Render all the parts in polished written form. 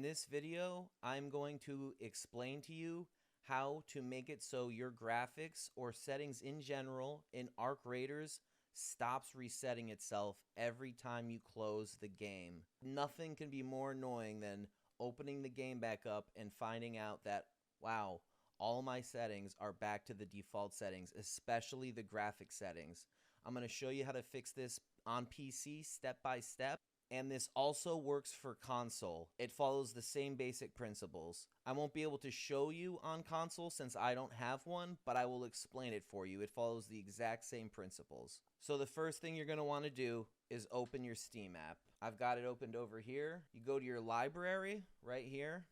In this video, I'm going to explain to you how to make it so your graphics or settings in general in Arc Raiders stops resetting itself every time you close the game. Nothing can be more annoying than opening the game back up and finding out that, wow, all my settings are back to the default settings, especially the graphic settings. I'm going to show you how to fix this on PC step by step. And this also works for console. It follows the same basic principles. I won't be able to show you on console since I don't have one, but I will explain it for you. It follows the exact same principles. So the first thing you're going to want to do is open your Steam app. I've got it opened over here. You go to your library right here,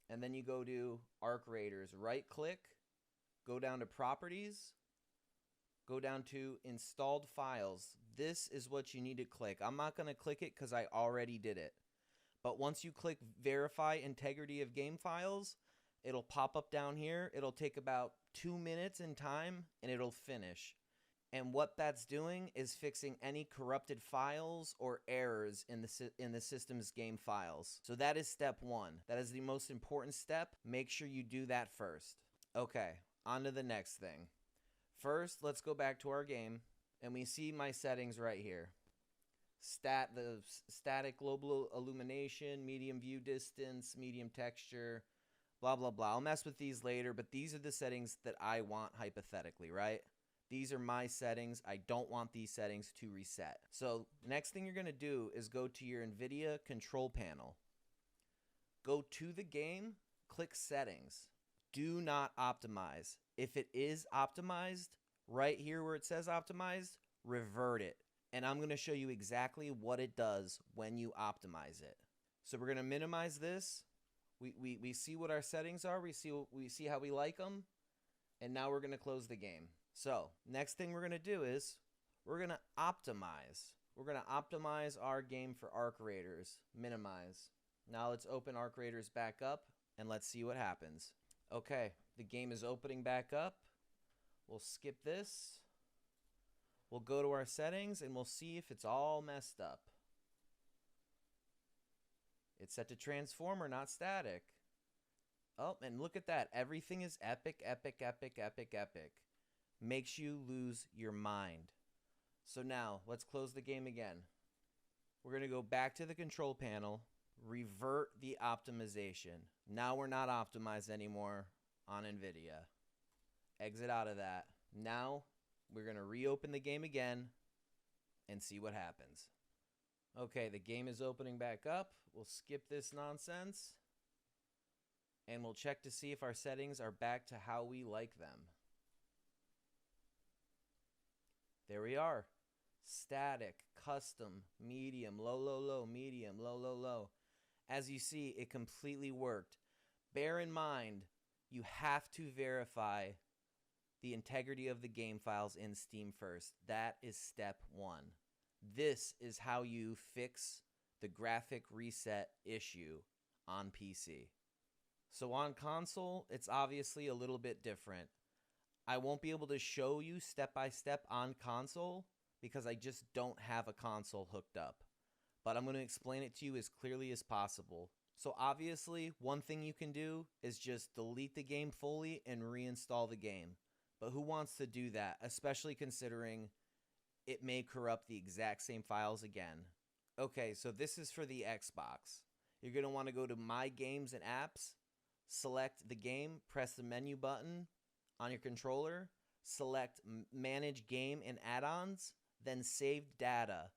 and then you go to Arc Raiders. Right click, go down to Properties, go down to Installed Files. This is what you need to click. I'm not going to click it because I already did it. But once you click Verify Integrity of Game Files, it'll pop up down here. It'll take about 2 minutes in time, and it'll finish. And what that's doing is fixing any corrupted files or errors in the system's game files. So that is step one. That is the most important step. Make sure you do that first. Okay, on to the next thing. First, let's go back to our game, and we see my settings right here. The static global illumination, medium view distance, medium texture, blah, blah, blah. I'll mess with these later, but these are the settings that I want hypothetically, right? These are my settings. I don't want these settings to reset. So next thing you're going to do is go to your NVIDIA control panel. Go to the game, click settings. Do not optimize. If it is optimized, right here where it says optimized, revert it. And I'm going to show you exactly what it does when you optimize it. So we're going to minimize this. We see what our settings are. We see how we like them. And now we're going to close the game. So next thing we're going to do is we're going to optimize. We're going to optimize our game for Arc Raiders. Minimize. Now let's open Arc Raiders back up and let's see what happens. Okay, the game is opening back up. We'll skip this. We'll go to our settings and we'll see if it's all messed up. It's set to transformer, not static. Oh, and look at that. Everything is epic, epic, epic, epic, epic. Makes you lose your mind. So now, let's close the game again. We're going to go back to the control panel, revert the optimization. Now we're not optimized anymore on NVIDIA. Exit out of that. Now we're going to reopen the game again and see what happens. Okay, the game is opening back up. We'll skip this nonsense. And we'll check to see if our settings are back to how we like them. There we are. Static, custom, medium, low, low, low, medium, low, low, low. As you see, it completely worked. Bear in mind, you have to verify the integrity of the game files in Steam first. That is step one. This is how you fix the graphic reset issue on PC. So on console, it's obviously a little bit different. I won't be able to show you step by step on console because I just don't have a console hooked up. But I'm going to explain it to you as clearly as possible. So obviously, one thing you can do is just delete the game fully and reinstall the game. But who wants to do that, especially considering it may corrupt the exact same files again? Okay, so this is for the Xbox. You're going to want to go to My Games and Apps, select the game, press the menu button on your controller, select Manage Game and Add-ons, then Save Data,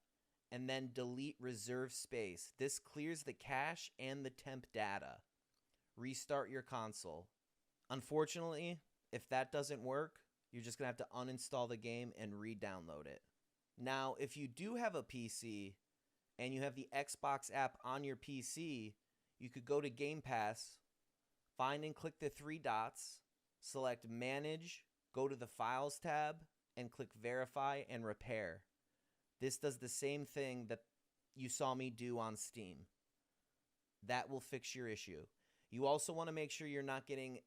and then delete Reserve Space. This clears the cache and the temp data. Restart your console. Unfortunately, if that doesn't work, you're just going to have to uninstall the game and re-download it. Now, if you do have a PC and you have the Xbox app on your PC, you could go to Game Pass, find and click the three dots, select Manage, go to the Files tab, and click Verify and Repair. This does the same thing that you saw me do on Steam. That will fix your issue. You also want to make sure you're not getting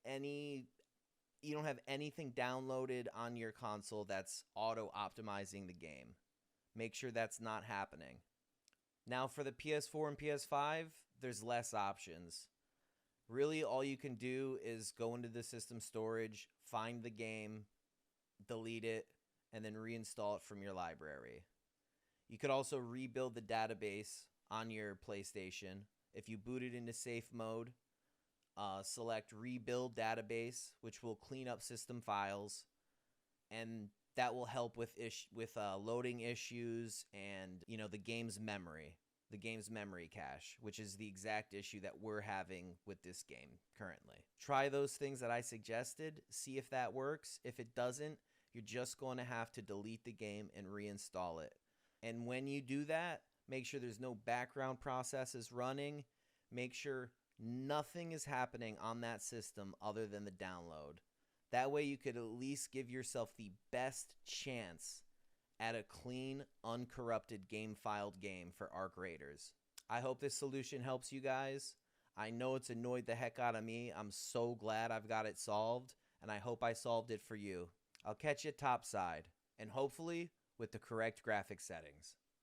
you don't have anything downloaded on your console that's auto-optimizing the game. Make sure that's not happening. Now for the PS4 and PS5, there's less options. Really, all you can do is go into the system storage, find the game, delete it, and then reinstall it from your library. You could also rebuild the database on your PlayStation. If you boot it into safe mode, select Rebuild Database, which will clean up system files, and that will help with loading issues and the game's memory cache, which is the exact issue that we're having with this game currently. Try those things that I suggested, see if that works. If it doesn't, you're just going to have to delete the game and reinstall it. And when you do that, make sure there's no background processes running. Make sure nothing is happening on that system other than the download. That way you could at least give yourself the best chance at a clean, uncorrupted game-filed game for Arc Raiders. I hope this solution helps you guys. I know it's annoyed the heck out of me. I'm so glad I've got it solved, and I hope I solved it for you. I'll catch you topside, and hopefully with the correct graphic settings.